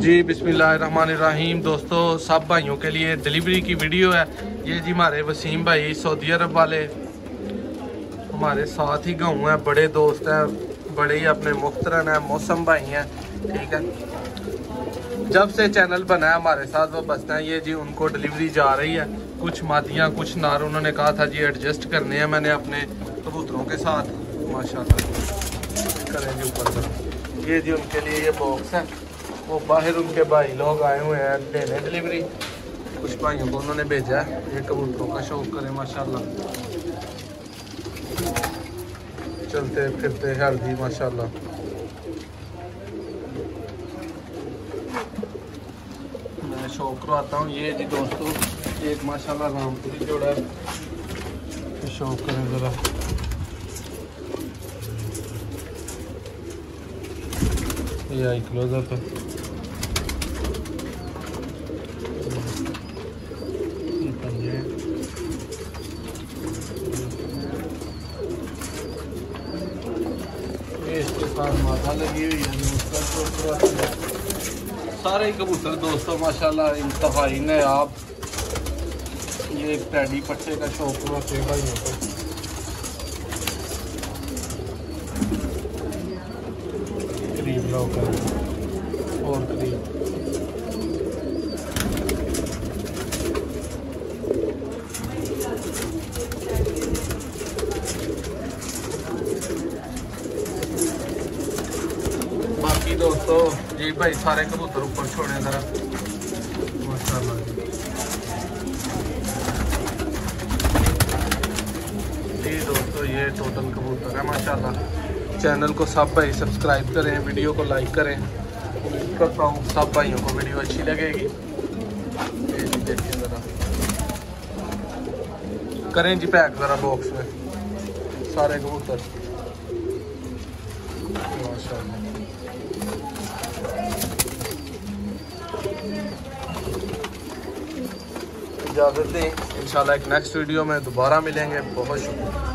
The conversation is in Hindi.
जी बिस्मिल्लाहिर्रहमानिर्रहीम। दोस्तों, सब भाइयों के लिए डिलीवरी की वीडियो है। ये जी हमारे वसीम भाई सऊदी अरब वाले हमारे साथ ही गाँव हैं, बड़े दोस्त हैं, बड़े ही अपने मुख्तरम हैं, मौसम भाई हैं। ठीक है, जब से चैनल बना है हमारे साथ वो बसते हैं। ये जी उनको डिलीवरी जा रही है, कुछ मादियाँ कुछ नार। उन्होंने कहा था जी एडजस्ट करने हैं मैंने अपने कबूतरों के साथ। माशाल्लाह करें जी ऊपर। ये जी उनके लिए ये बॉक्स है, वो बाहर उनके भाई लोग आए हुए हैं देने डिलीवरी। कुछ भाइयों को उन्होंने भेजा है, ये कबूतरों का शौक करें माशाल्लाह। चलते फिरते हेल्दी माशाल्लाह। मैं शौक करवाता हूँ। ये जी दोस्तों एक माशाल्लाह रामपुरी जोड़ा है, शौक करें ज़रा। ये आई क्लोजअप है। इसके साथ माथा लगी हुई है। सारे कबूतर दोस्तों माशाल्लाह इंतहाई नायाब। ये एक टैडी पट्टे का शौक होते हैं भाइयों को। करीब लोग और करीब दोस्तों जी भाई सारे कबूतर ऊपर छोड़े जरा माशाल्लाह। जी दोस्तों ये टोटल कबूतर है माशाल्लाह। चैनल को सब भाई सब्सक्राइब करें, वीडियो को लाइक करें। उम्मीद करता हूँ सब भाइयों को वीडियो अच्छी लगेगी। ये जी देखिए ज़रा, करें जी पैक ज़रा बॉक्स में सारे कबूतर माशाल्लाह। इजाज़त दें, इंशाल्लाह एक नेक्स्ट वीडियो में दोबारा मिलेंगे। बहुत शुक्रिया।